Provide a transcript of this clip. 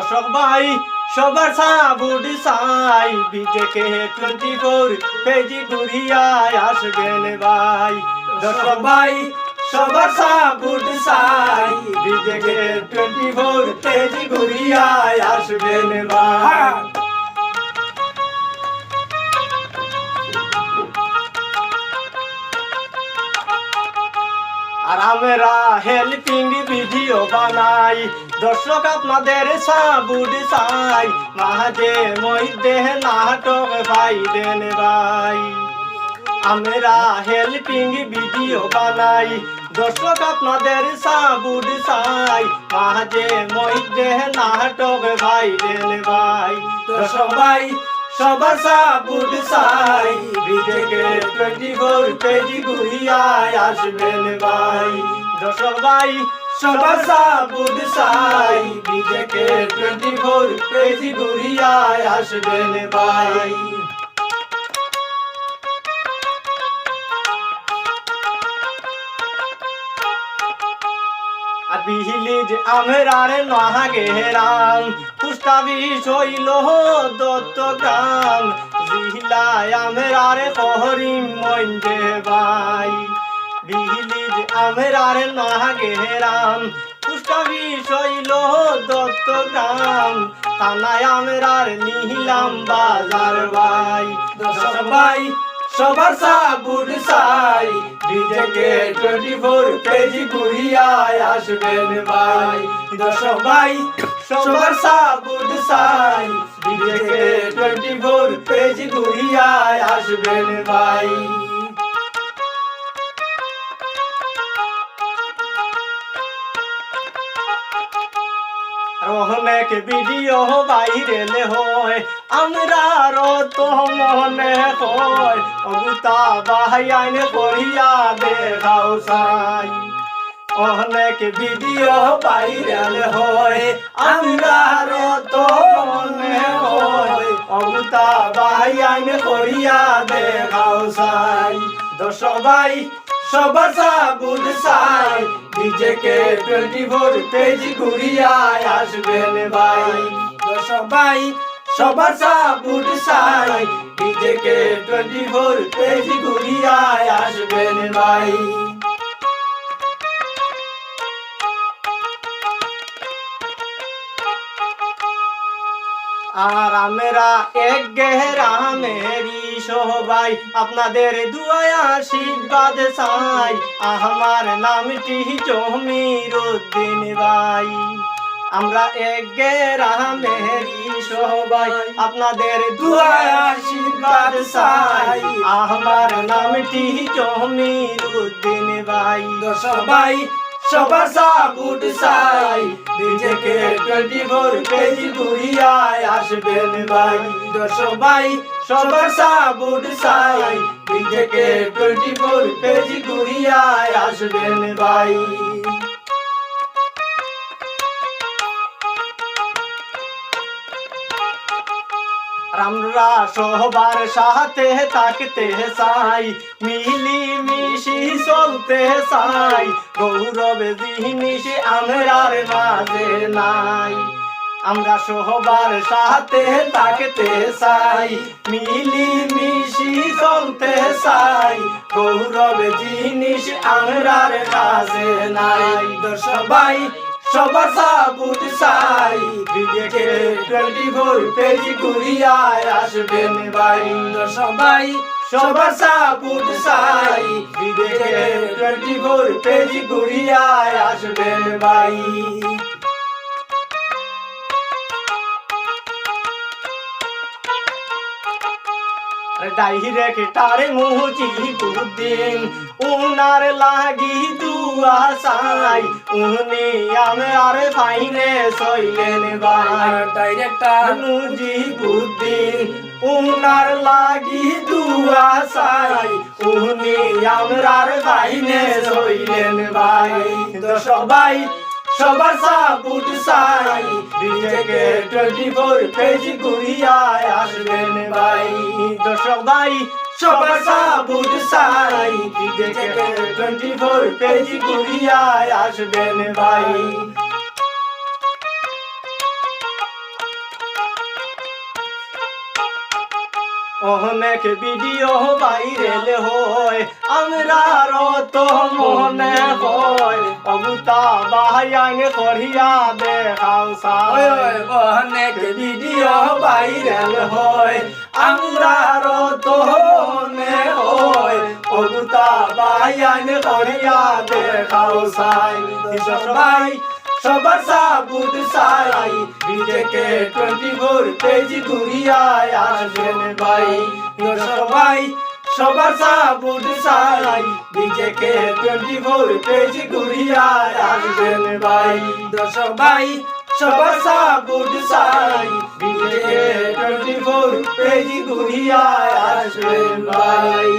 দর্শক ভাই সবার সাবুড সাই বিজেকে 24 পেজি ঘুরিয়ায় আসবেন ভাই। দর্শক ভাই সবার সাবুড সাই বিজেকে 24 পেজি ঘুরিয়ায় আসবেন ভাই। আর আমরা হেল্পিং ভিডিও বানাই, দর্শক আপনাদের সাবুড চাই, মাঝে মধ্যে নাটক পাইবেন ভাই। আমরা হেল্পিং ভিডিও বানাই, দর্শক আপনাদের সাবুড চাই, মাঝে মধ্যে নাটক পাইবেন ভাই। দর্শক ভাই সবার সাবুড চাই বিজেকে 24 পেজি ঘুরিয়ায় আসবেন ভাই। দর্শক ভাই সবার সাবুড চাই বিজেকে 24 পেজি ঘুরিয়ায় আসবেন ভাই। বিহিলিজ আমরার নাগেরাম পুষ্টাবি শৈল দত্তগ্রাম জিহিলায় আমরার কহরিম মঞ্জে ভাই। বিহিলিজ আমরার নাগেরাম পুষ্টাবি শৈল দত্তগ্রাম থানায় আমরার নিহিলাম বাজার ভাই। দর্শক ভাই সবার সাবুড চাই বিজেকে 24 পেজি ঘুরিয়ায় আসবেন ভাই। দর্শক ভাই সবার সাবুড চাই বিজেকে 24 পেজি ঘুরিয়ায় আসবেন ভাই। অনেক ভিডিও ভাইরাল হয় আমরা তো মনে হয় অগুতা বাহাইন করিয়া দেখাও সাই। অনেক ভিডিও ভাইরাল হয় আমরা তো মনে হয় অগুতা বাহাইন করিয়া দেখাও সাই। দর্শক ভাই সবার সাবুড চাই বিজেকে 24 পেজি ঘুরিয়ায় আসবেন ভাই। দর্শক ভাই সবার সাবুড চাই বিজেকে 24 পেজি ঘুরিয়ায় আসবেন ভাই। আর আমরা এক গেরা মেরি সবাই আপনাদের দুয়ায় আশীর্বাদ চাই। আমার নামটি জমির উদ্দিন ভাই। আমরা এক গেরা মেরি সবাই আপনাদের দুয়ায় আশীর্বাদ চাই। আমার নামটি জমির উদ্দিন ভাই। দর্শক ভাই সবার সাবুড চাই বিজেকে 24 পেজি ঘুরিয়ায় আসবেন ভাই। দর্শক ভাই সবার সাবুড চাই বিজেকে 24 পেজি ঘুরিয়ায় আসবেন ভাই। আমরা সবার সাথে থাকতে চাই, মিলি মিশি চলতে চাই, গৌরব জিনিস আমরার মাঝে নাই। আমরা সবার সাথে থাকতে চাই, মিলি মিশি চলতে চাই, গৌরব জিনিস আমরার মাঝে নাই। দর্শক ভাই সবার সাবুড চাই বিজেকে 24 পেজি ঘুরিয়ায় আসবেন ভাই। দর্শক ভাই সবার সাবুড চাই বিজেকে 24 পেজি ঘুরিয়ায় আসবেন ভাই। ডাইরেক্টর মুজিবুদ্দিন উনার লাগি দুয়া চাই, উনি আমার ফাইনে সইলেন ভাই। ডাইরেক্টর মুজিবুদ্দিন উনার লাগি দুয়া চাই, উনি আমার ফাইনে সইলেন ভাই। দর্শক ভাই সবার সাবুড চাই বিজেকে 24 পেজি ঘুরিয়ায় আসবেন ভাই। দর্শক ভাই সবার সাবুড চাই বিজেকে 24 পেজি ঘুরিয়ায় আসবেন ভাই। অনেক ভিডিও ভাইরাল হয় আমরা তো মনে হয় অবুতা বাহায়ান করিয়া দেখাও সাই অনেক ভিডিও ভাইরাল হয় আমরা তো মনে হয় অবুতা বাহায়ান করিয়া দেখাও সাই সবাই সবার সাবুদ সাই বিজেকে 24 পেজ ঘুরিয়া আসবেন ভাই সবাই সবার সাবুদ সাই বিজেকে 24 পেজ ঘুরিয়া আসবেন ভাই সবাই সবার সাবুদ সাই বিজেকে 24 পেজ ঘুরিয়া আসবেন ভাই।